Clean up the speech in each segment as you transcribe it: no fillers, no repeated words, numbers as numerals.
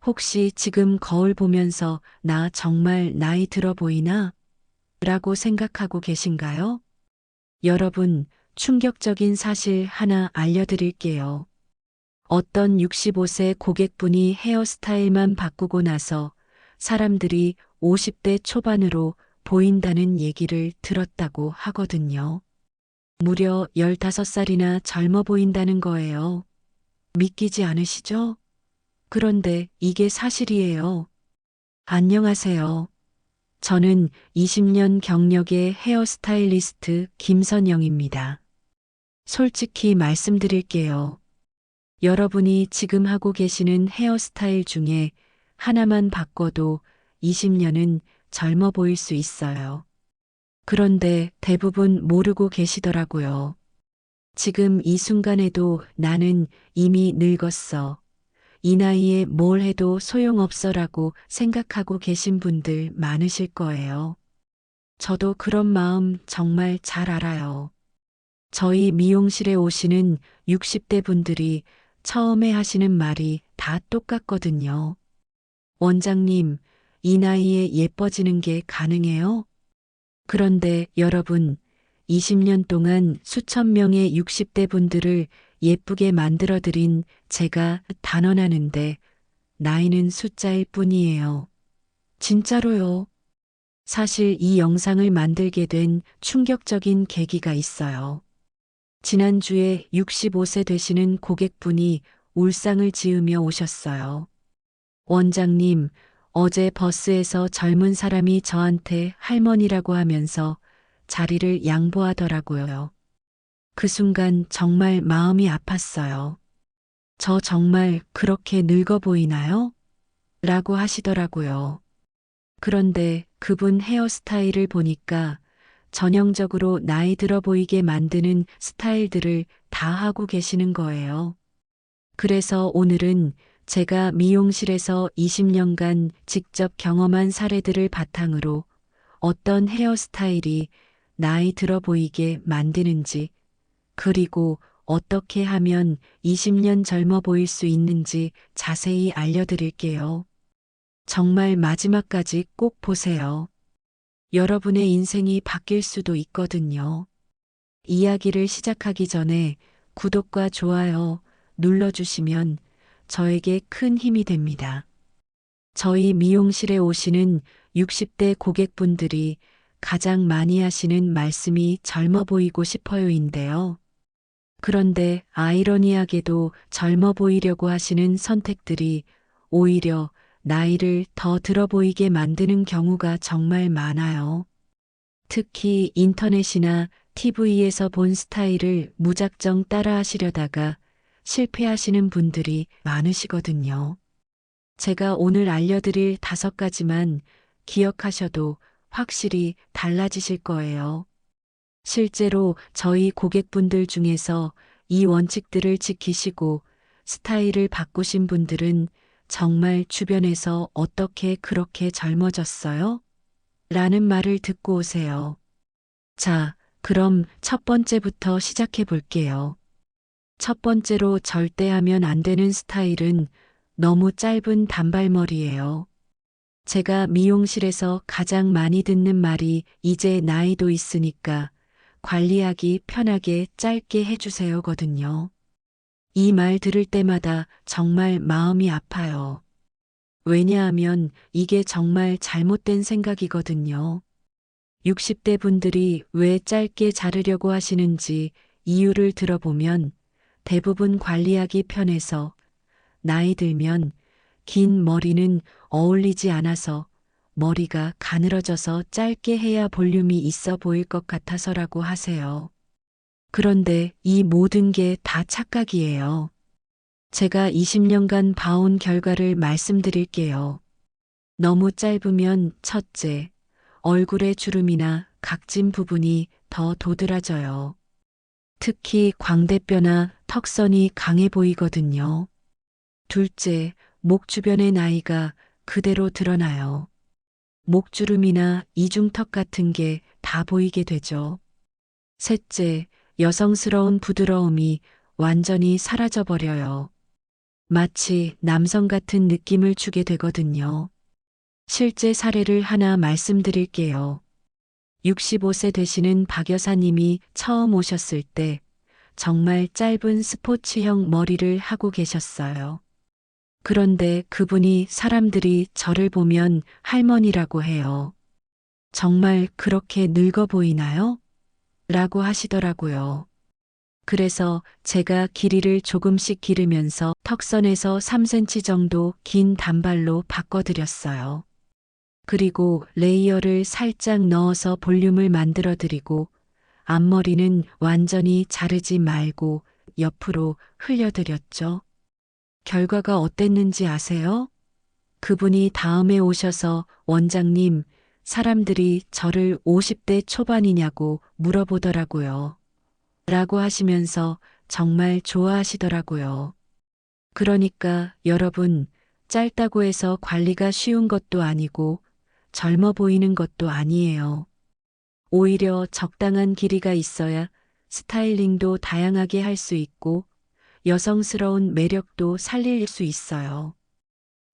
혹시 지금 거울 보면서 나 정말 나이 들어 보이나? 라고 생각하고 계신가요? 여러분, 충격적인 사실 하나 알려드릴게요. 어떤 65세 고객분이 헤어스타일만 바꾸고 나서 사람들이 50대 초반으로 보인다는 얘기를 들었다고 하거든요. 무려 15살이나 젊어 보인다는 거예요. 믿기지 않으시죠? 그런데 이게 사실이에요. 안녕하세요. 저는 20년 경력의 헤어스타일리스트 김선영입니다. 솔직히 말씀드릴게요. 여러분이 지금 하고 계시는 헤어스타일 중에 하나만 바꿔도 20년은 젊어 보일 수 있어요. 그런데 대부분 모르고 계시더라고요. 지금 이 순간에도 나는 이미 늙었어. 이 나이에 뭘 해도 소용없어라고 생각하고 계신 분들 많으실 거예요. 저도 그런 마음 정말 잘 알아요. 저희 미용실에 오시는 60대 분들이 처음에 하시는 말이 다 똑같거든요. 원장님, 이 나이에 예뻐지는 게 가능해요? 그런데 여러분, 20년 동안 수천 명의 60대 분들을 예쁘게 만들어드린 제가 단언하는데 나이는 숫자일 뿐이에요. 진짜로요. 사실 이 영상을 만들게 된 충격적인 계기가 있어요. 지난주에 65세 되시는 고객분이 울상을 지으며 오셨어요. 원장님, 어제 버스에서 젊은 사람이 저한테 할머니라고 하면서 자리를 양보하더라고요. 그 순간 정말 마음이 아팠어요. 저 정말 그렇게 늙어 보이나요? 라고 하시더라고요. 그런데 그분 헤어스타일을 보니까 전형적으로 나이 들어 보이게 만드는 스타일들을 다 하고 계시는 거예요. 그래서 오늘은 제가 미용실에서 20년간 직접 경험한 사례들을 바탕으로 어떤 헤어스타일이 나이 들어 보이게 만드는지, 그리고 어떻게 하면 20년 젊어 보일 수 있는지 자세히 알려드릴게요. 정말 마지막까지 꼭 보세요. 여러분의 인생이 바뀔 수도 있거든요. 이야기를 시작하기 전에 구독과 좋아요 눌러주시면 저에게 큰 힘이 됩니다. 저희 미용실에 오시는 60대 고객분들이 가장 많이 하시는 말씀이 젊어 보이고 싶어요인데요. 그런데 아이러니하게도 젊어 보이려고 하시는 선택들이 오히려 나이를 더 들어 보이게 만드는 경우가 정말 많아요. 특히 인터넷이나 TV에서 본 스타일을 무작정 따라 하시려다가 실패하시는 분들이 많으시거든요. 제가 오늘 알려드릴 5가지만 기억하셔도 확실히 달라지실 거예요. 실제로 저희 고객분들 중에서 이 원칙들을 지키시고 스타일을 바꾸신 분들은 정말 주변에서 어떻게 그렇게 젊어졌어요? 라는 말을 듣고 오세요. 자, 그럼 첫 번째부터 시작해 볼게요. 첫 번째로 절대 하면 안 되는 스타일은 너무 짧은 단발머리예요. 제가 미용실에서 가장 많이 듣는 말이 이제 나이도 있으니까 관리하기 편하게 짧게 해주세요거든요. 이 말 들을 때마다 정말 마음이 아파요. 왜냐하면 이게 정말 잘못된 생각이거든요. 60대 분들이 왜 짧게 자르려고 하시는지 이유를 들어보면 대부분 관리하기 편해서 나이 들면 긴 머리는 어울리지 않아서 머리가 가늘어져서 짧게 해야 볼륨이 있어 보일 것 같아서라고 하세요. 그런데 이 모든 게 다 착각이에요. 제가 20년간 봐온 결과를 말씀드릴게요. 너무 짧으면 첫째, 얼굴의 주름이나 각진 부분이 더 도드라져요. 특히 광대뼈나 턱선이 강해 보이거든요. 둘째, 목 주변의 나이가 그대로 드러나요. 목주름이나 이중턱 같은 게 다 보이게 되죠. 셋째, 여성스러운 부드러움이 완전히 사라져 버려요. 마치 남성 같은 느낌을 주게 되거든요. 실제 사례를 하나 말씀드릴게요. 65세 되시는 박 여사님이 처음 오셨을 때 정말 짧은 스포츠형 머리를 하고 계셨어요. 그런데 그분이 사람들이 저를 보면 할머니라고 해요. 정말 그렇게 늙어 보이나요? 라고 하시더라고요. 그래서 제가 길이를 조금씩 기르면서 턱선에서 3cm 정도 긴 단발로 바꿔드렸어요. 그리고 레이어를 살짝 넣어서 볼륨을 만들어 드리고 앞머리는 완전히 자르지 말고 옆으로 흘려드렸죠. 결과가 어땠는지 아세요? 그분이 다음에 오셔서 원장님, 사람들이 저를 50대 초반이냐고 물어보더라고요. 라고 하시면서 정말 좋아하시더라고요. 그러니까 여러분, 짧다고 해서 관리가 쉬운 것도 아니고 젊어 보이는 것도 아니에요. 오히려 적당한 길이가 있어야 스타일링도 다양하게 할 수 있고 여성스러운 매력도 살릴 수 있어요.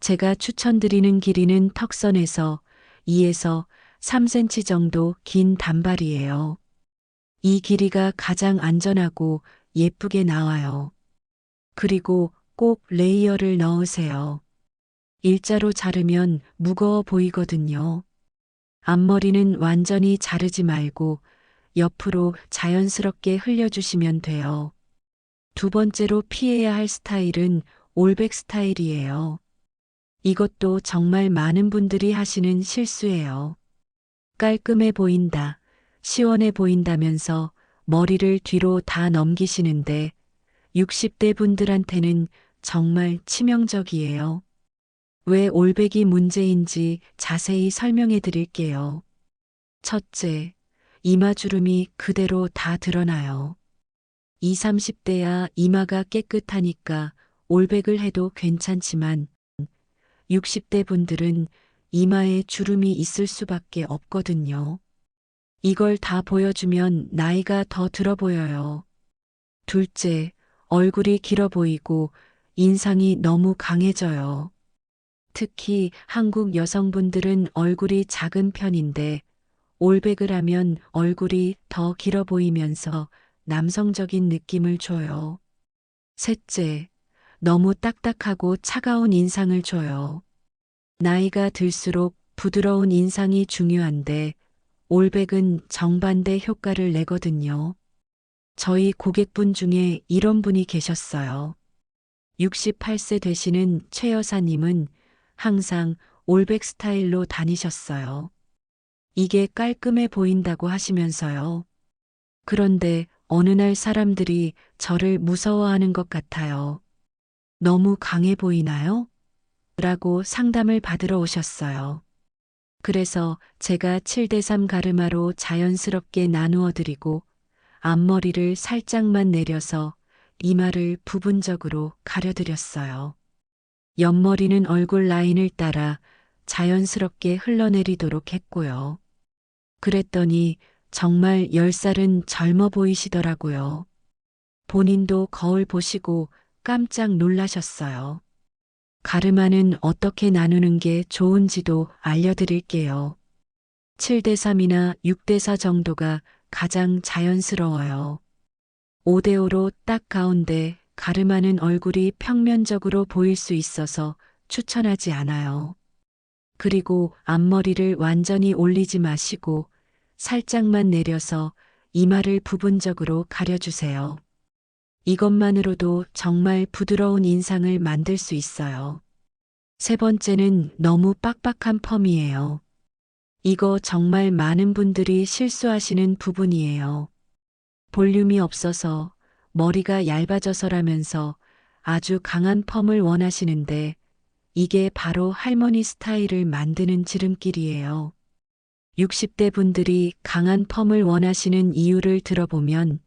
제가 추천드리는 길이는 턱선에서 2에서 3cm 정도 긴 단발이에요. 이 길이가 가장 안전하고 예쁘게 나와요. 그리고 꼭 레이어를 넣으세요. 일자로 자르면 무거워 보이거든요. 앞머리는 완전히 자르지 말고 옆으로 자연스럽게 흘려주시면 돼요. 두 번째로 피해야 할 스타일은 올백 스타일이에요. 이것도 정말 많은 분들이 하시는 실수예요. 깔끔해 보인다, 시원해 보인다면서 머리를 뒤로 다 넘기시는데 60대 분들한테는 정말 치명적이에요. 왜 올백이 문제인지 자세히 설명해 드릴게요. 첫째, 이마주름이 그대로 다 드러나요. 20, 30대야 이마가 깨끗하니까 올백을 해도 괜찮지만 60대 분들은 이마에 주름이 있을 수밖에 없거든요. 이걸 다 보여주면 나이가 더 들어 보여요. 둘째, 얼굴이 길어 보이고 인상이 너무 강해져요. 특히 한국 여성분들은 얼굴이 작은 편인데 올백을 하면 얼굴이 더 길어 보이면서 남성적인 느낌을 줘요. 셋째, 너무 딱딱하고 차가운 인상을 줘요. 나이가 들수록 부드러운 인상이 중요한데 올백은 정반대 효과를 내거든요. 저희 고객분 중에 이런 분이 계셨어요. 68세 되시는 최 여사님은 항상 올백 스타일로 다니셨어요. 이게 깔끔해 보인다고 하시면서요. 그런데 어느 날 사람들이 저를 무서워하는 것 같아요. 너무 강해 보이나요? 라고 상담을 받으러 오셨어요. 그래서 제가 7대3 가르마로 자연스럽게 나누어 드리고 앞머리를 살짝만 내려서 이마를 부분적으로 가려드렸어요. 옆머리는 얼굴 라인을 따라 자연스럽게 흘러내리도록 했고요. 그랬더니 정말 10살은 젊어 보이시더라고요. 본인도 거울 보시고 깜짝 놀라셨어요. 가르마는 어떻게 나누는 게 좋은지도 알려드릴게요. 7대3이나 6대4 정도가 가장 자연스러워요. 5대5로 딱 가운데 가르마는 얼굴이 평면적으로 보일 수 있어서 추천하지 않아요. 그리고 앞머리를 완전히 올리지 마시고 살짝만 내려서 이마를 부분적으로 가려주세요. 이것만으로도 정말 부드러운 인상을 만들 수 있어요. 세 번째는 너무 빡빡한 펌이에요. 이거 정말 많은 분들이 실수하시는 부분이에요. 볼륨이 없어서 머리가 얇아져서라면서 아주 강한 펌을 원하시는데 이게 바로 할머니 스타일을 만드는 지름길이에요. 60대 분들이 강한 펌을 원하시는 이유를 들어보면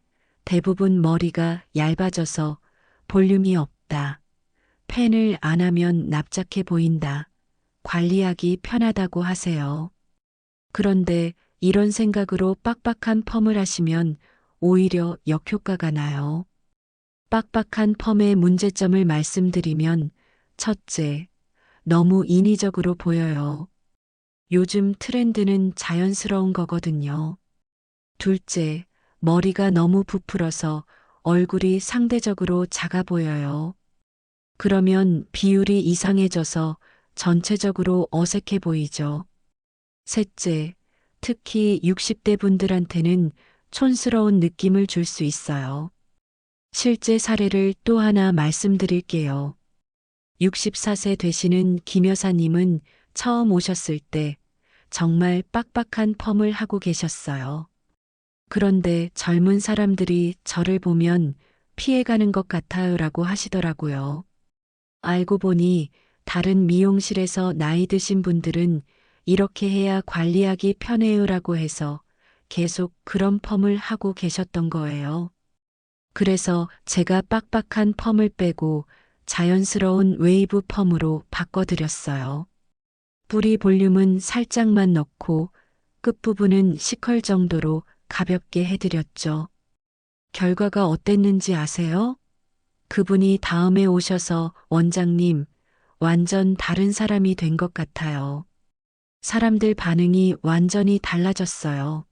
대부분 머리가 얇아져서 볼륨이 없다. 펜을 안 하면 납작해 보인다. 관리하기 편하다고 하세요. 그런데 이런 생각으로 빡빡한 펌을 하시면 오히려 역효과가 나요. 빡빡한 펌의 문제점을 말씀드리면, 첫째, 너무 인위적으로 보여요. 요즘 트렌드는 자연스러운 거거든요. 둘째, 머리가 너무 부풀어서 얼굴이 상대적으로 작아 보여요. 그러면 비율이 이상해져서 전체적으로 어색해 보이죠. 셋째, 특히 60대 분들한테는 촌스러운 느낌을 줄 수 있어요. 실제 사례를 또 하나 말씀드릴게요. 64세 되시는 김 여사님은 처음 오셨을 때 정말 빡빡한 펌을 하고 계셨어요. 그런데 젊은 사람들이 저를 보면 피해가는 것 같아요라고 하시더라고요. 알고 보니 다른 미용실에서 나이 드신 분들은 이렇게 해야 관리하기 편해요라고 해서 계속 그런 펌을 하고 계셨던 거예요. 그래서 제가 빡빡한 펌을 빼고 자연스러운 웨이브 펌으로 바꿔드렸어요. 뿌리 볼륨은 살짝만 넣고 끝부분은 시컬 정도로 가볍게 해드렸죠. 결과가 어땠는지 아세요? 그분이 다음에 오셔서 원장님, 완전 다른 사람이 된 것 같아요. 사람들 반응이 완전히 달라졌어요.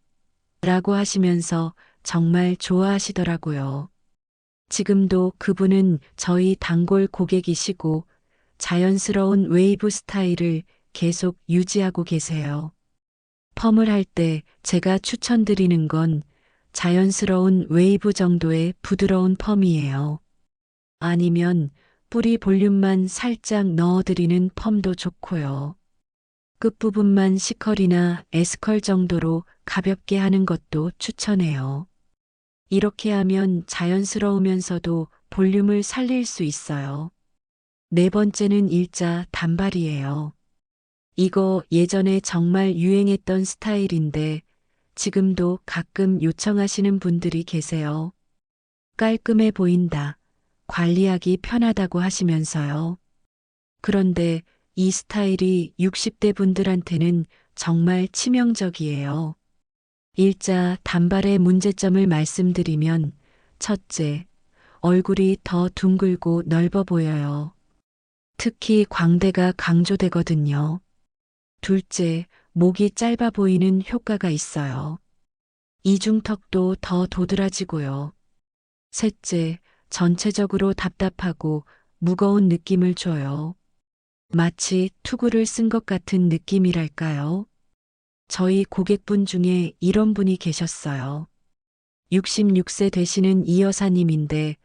라고 하시면서 정말 좋아하시더라고요. 지금도 그분은 저희 단골 고객이시고 자연스러운 웨이브 스타일을 계속 유지하고 계세요. 펌을 할 때 제가 추천드리는 건 자연스러운 웨이브 정도의 부드러운 펌이에요. 아니면 뿌리 볼륨만 살짝 넣어드리는 펌도 좋고요. 끝부분만 C컬이나 S컬 정도로 가볍게 하는 것도 추천해요. 이렇게 하면 자연스러우면서도 볼륨을 살릴 수 있어요. 네 번째는 일자 단발이에요. 이거 예전에 정말 유행했던 스타일인데 지금도 가끔 요청하시는 분들이 계세요. 깔끔해 보인다. 관리하기 편하다고 하시면서요. 그런데 이 스타일이 60대 분들한테는 정말 치명적이에요. 일자 단발의 문제점을 말씀드리면, 첫째, 얼굴이 더 둥글고 넓어 보여요. 특히 광대가 강조되거든요. 둘째, 목이 짧아 보이는 효과가 있어요. 이중턱도 더 도드라지고요. 셋째, 전체적으로 답답하고 무거운 느낌을 줘요. 마치 투구를 쓴 것 같은 느낌이랄까요? 저희 고객분 중에 이런 분이 계셨어요. 66세 되시는 이 여사님인데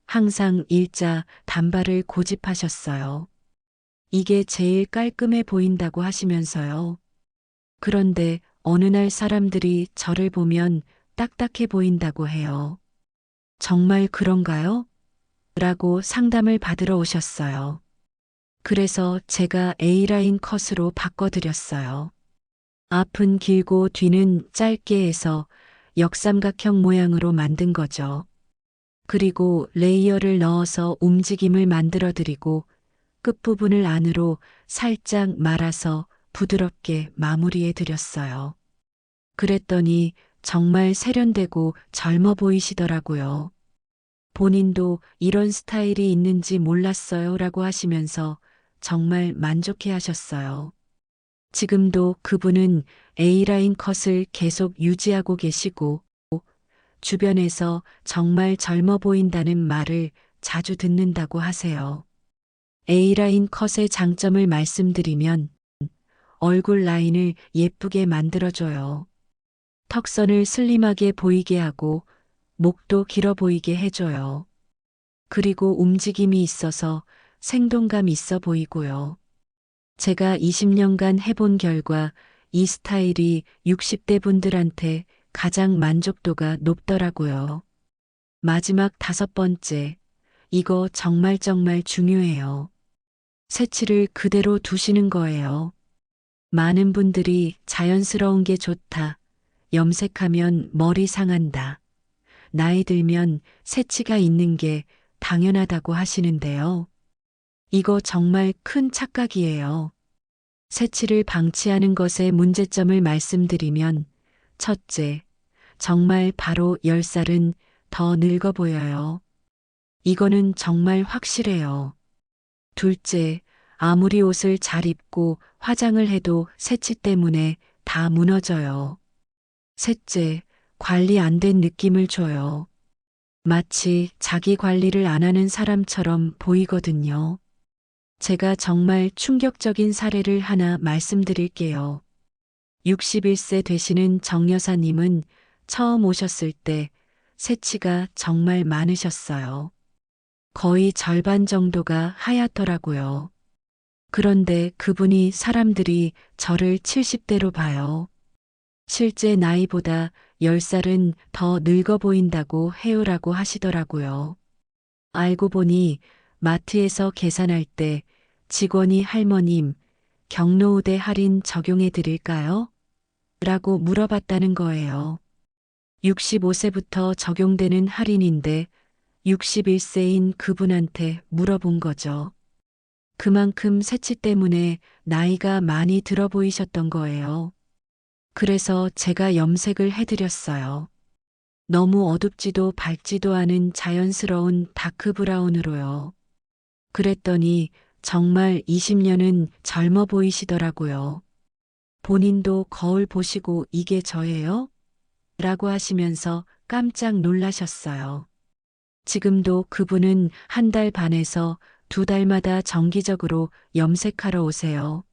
항상 일자 단발을 고집하셨어요. 이게 제일 깔끔해 보인다고 하시면서요. 그런데 어느 날 사람들이 저를 보면 딱딱해 보인다고 해요. 정말 그런가요? 라고 상담을 받으러 오셨어요. 그래서 제가 A라인 컷으로 바꿔드렸어요. 앞은 길고 뒤는 짧게 해서 역삼각형 모양으로 만든 거죠. 그리고 레이어를 넣어서 움직임을 만들어 드리고 끝부분을 안으로 살짝 말아서 부드럽게 마무리해 드렸어요. 그랬더니 정말 세련되고 젊어 보이시더라고요. 본인도 이런 스타일이 있는지 몰랐어요 라고 하시면서 정말 만족해 하셨어요. 지금도 그분은 A라인 컷을 계속 유지하고 계시고 주변에서 정말 젊어 보인다는 말을 자주 듣는다고 하세요. A라인 컷의 장점을 말씀드리면 얼굴 라인을 예쁘게 만들어줘요. 턱선을 슬림하게 보이게 하고 목도 길어 보이게 해줘요. 그리고 움직임이 있어서 생동감 있어 보이고요. 제가 20년간 해본 결과 이 스타일이 60대 분들한테 가장 만족도가 높더라고요. 마지막 다섯 번째, 이거 정말 중요해요. 새치를 그대로 두시는 거예요. 많은 분들이 자연스러운 게 좋다. 염색하면 머리 상한다. 나이 들면 새치가 있는 게 당연하다고 하시는데요. 이거 정말 큰 착각이에요. 새치를 방치하는 것의 문제점을 말씀드리면, 첫째, 정말 바로 10살은 더 늙어 보여요. 이거는 정말 확실해요. 둘째, 아무리 옷을 잘 입고 화장을 해도 새치 때문에 다 무너져요. 셋째, 관리 안 된 느낌을 줘요. 마치 자기 관리를 안 하는 사람처럼 보이거든요. 제가 정말 충격적인 사례를 하나 말씀드릴게요. 61세 되시는 정 여사님은 처음 오셨을 때 새치가 정말 많으셨어요. 거의 절반 정도가 하얗더라고요. 그런데 그분이 사람들이 저를 70대로 봐요. 실제 나이보다 10살은 더 늙어 보인다고 해요라고 하시더라고요. 알고 보니 마트에서 계산할 때 직원이 할머님, 경로우대 할인 적용해 드릴까요? 라고 물어봤다는 거예요. 65세부터 적용되는 할인인데 61세인 그분한테 물어본 거죠. 그만큼 새치 때문에 나이가 많이 들어 보이셨던 거예요. 그래서 제가 염색을 해드렸어요. 너무 어둡지도 밝지도 않은 자연스러운 다크 브라운으로요. 그랬더니 정말 20년은 젊어 보이시더라고요. 본인도 거울 보시고 이게 저예요? 라고 하시면서 깜짝 놀라셨어요. 지금도 그분은 한 달 반에서 두 달마다 정기적으로 염색하러 오세요.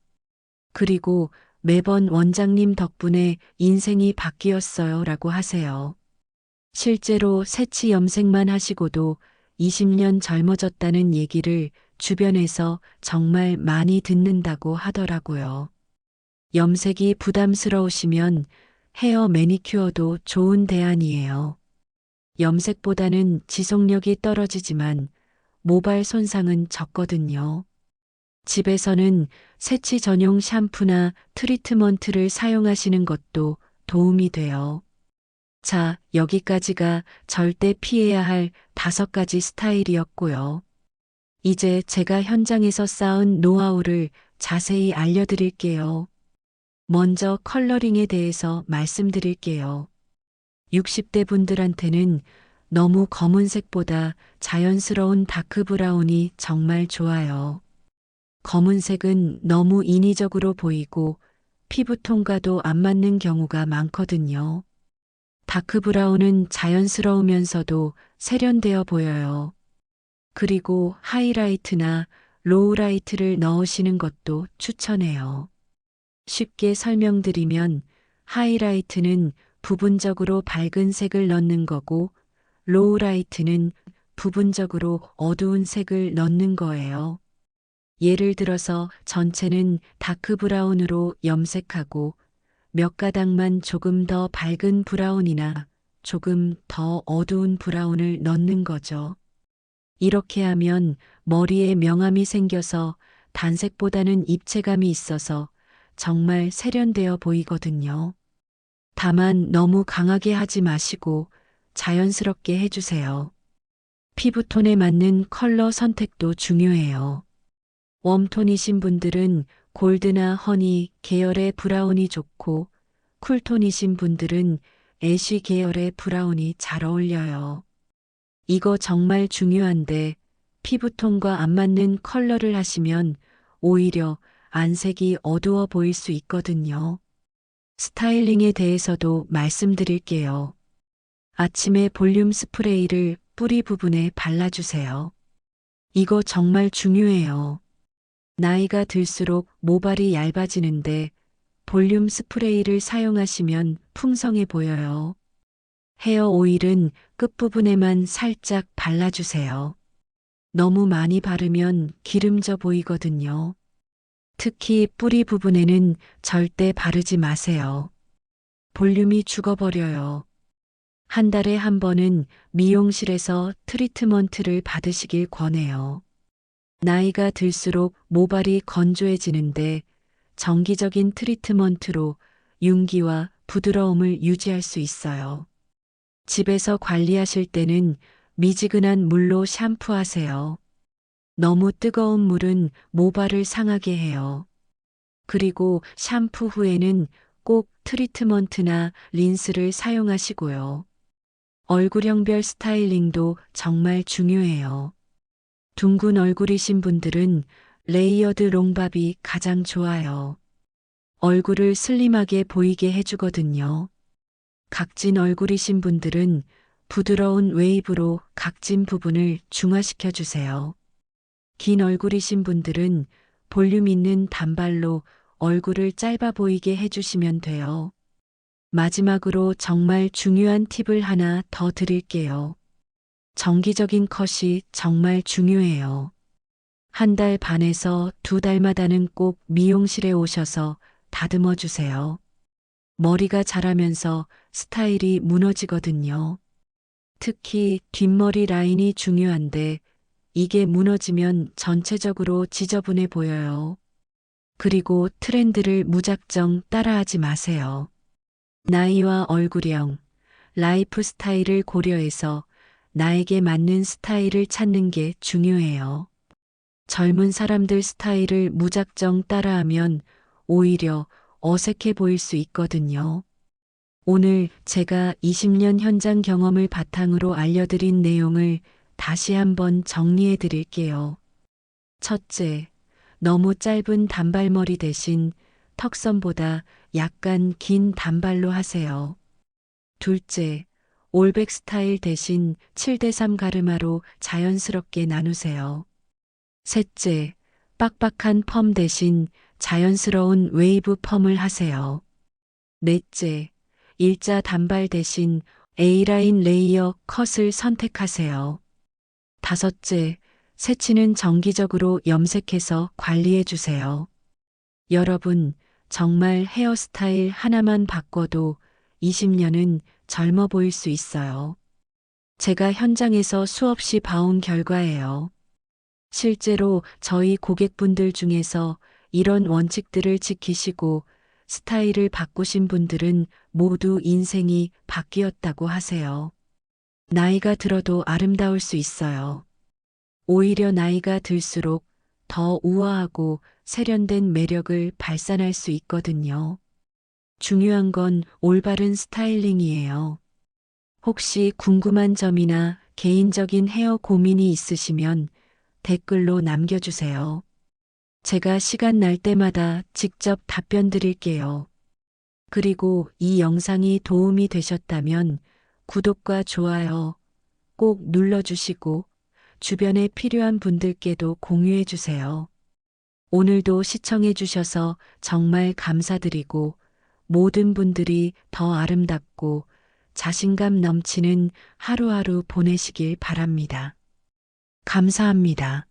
그리고 매번 원장님 덕분에 인생이 바뀌었어요 라고 하세요. 실제로 새치 염색만 하시고도 20년 젊어졌다는 얘기를 주변에서 정말 많이 듣는다고 하더라고요. 염색이 부담스러우시면 헤어 매니큐어도 좋은 대안이에요. 염색보다는 지속력이 떨어지지만 모발 손상은 적거든요. 집에서는 새치 전용 샴푸나 트리트먼트를 사용하시는 것도 도움이 돼요. 자, 여기까지가 절대 피해야 할 5가지 스타일이었고요. 이제 제가 현장에서 쌓은 노하우를 자세히 알려드릴게요. 먼저 컬러링에 대해서 말씀드릴게요. 60대 분들한테는 너무 검은색보다 자연스러운 다크 브라운이 정말 좋아요. 검은색은 너무 인위적으로 보이고 피부톤과도 안 맞는 경우가 많거든요. 다크 브라운은 자연스러우면서도 세련되어 보여요. 그리고 하이라이트나 로우라이트를 넣으시는 것도 추천해요. 쉽게 설명드리면 하이라이트는 부분적으로 밝은 색을 넣는 거고 로우라이트는 부분적으로 어두운 색을 넣는 거예요. 예를 들어서 전체는 다크 브라운으로 염색하고 몇 가닥만 조금 더 밝은 브라운이나 조금 더 어두운 브라운을 넣는 거죠. 이렇게 하면 머리에 명암이 생겨서 단색보다는 입체감이 있어서 정말 세련되어 보이거든요. 다만 너무 강하게 하지 마시고 자연스럽게 해주세요. 피부톤에 맞는 컬러 선택도 중요해요. 웜톤이신 분들은 골드나 허니 계열의 브라운이 좋고 쿨톤이신 분들은 애쉬 계열의 브라운이 잘 어울려요. 이거 정말 중요한데 피부톤과 안 맞는 컬러를 하시면 오히려 안색이 어두워 보일 수 있거든요. 스타일링에 대해서도 말씀드릴게요. 아침에 볼륨 스프레이를 뿌리 부분에 발라주세요. 이거 정말 중요해요. 나이가 들수록 모발이 얇아지는데 볼륨 스프레이를 사용하시면 풍성해 보여요. 헤어 오일은 끝부분에만 살짝 발라주세요. 너무 많이 바르면 기름져 보이거든요. 특히 뿌리 부분에는 절대 바르지 마세요. 볼륨이 죽어버려요. 한 달에 한 번은 미용실에서 트리트먼트를 받으시길 권해요. 나이가 들수록 모발이 건조해지는데 정기적인 트리트먼트로 윤기와 부드러움을 유지할 수 있어요. 집에서 관리하실 때는 미지근한 물로 샴푸하세요. 너무 뜨거운 물은 모발을 상하게 해요. 그리고 샴푸 후에는 꼭 트리트먼트나 린스를 사용하시고요. 얼굴형별 스타일링도 정말 중요해요. 둥근 얼굴이신 분들은 레이어드 롱밥이 가장 좋아요. 얼굴을 슬림하게 보이게 해주거든요. 각진 얼굴이신 분들은 부드러운 웨이브로 각진 부분을 중화시켜 주세요. 긴 얼굴이신 분들은 볼륨 있는 단발로 얼굴을 짧아 보이게 해주시면 돼요. 마지막으로 정말 중요한 팁을 하나 더 드릴게요. 정기적인 컷이 정말 중요해요. 한 달 반에서 두 달마다는 꼭 미용실에 오셔서 다듬어 주세요. 머리가 자라면서 스타일이 무너지거든요. 특히 뒷머리 라인이 중요한데 이게 무너지면 전체적으로 지저분해 보여요. 그리고 트렌드를 무작정 따라하지 마세요. 나이와 얼굴형, 라이프 스타일을 고려해서 나에게 맞는 스타일을 찾는 게 중요해요. 젊은 사람들 스타일을 무작정 따라하면 오히려 어색해 보일 수 있거든요. 오늘 제가 20년 현장 경험을 바탕으로 알려드린 내용을 다시 한번 정리해 드릴게요. 첫째, 너무 짧은 단발머리 대신 턱선보다 약간 긴 단발로 하세요. 둘째, 올백 스타일 대신 7대3 가르마로 자연스럽게 나누세요. 셋째, 빡빡한 펌 대신 자연스러운 웨이브 펌을 하세요. 넷째, 일자 단발 대신 A라인 레이어 컷을 선택하세요. 다섯째, 새치는 정기적으로 염색해서 관리해 주세요. 여러분, 정말 헤어스타일 하나만 바꿔도 20년은 젊어 보일 수 있어요. 제가 현장에서 수없이 봐온 결과예요. 실제로 저희 고객분들 중에서 이런 원칙들을 지키시고 스타일을 바꾸신 분들은 모두 인생이 바뀌었다고 하세요. 나이가 들어도 아름다울 수 있어요. 오히려 나이가 들수록 더 우아하고 세련된 매력을 발산할 수 있거든요. 중요한 건 올바른 스타일링이에요. 혹시 궁금한 점이나 개인적인 헤어 고민이 있으시면 댓글로 남겨주세요. 제가 시간 날 때마다 직접 답변 드릴게요. 그리고 이 영상이 도움이 되셨다면 구독과 좋아요 꼭 눌러주시고 주변에 필요한 분들께도 공유해 주세요. 오늘도 시청해 주셔서 정말 감사드리고 모든 분들이 더 아름답고 자신감 넘치는 하루하루 보내시길 바랍니다. 감사합니다.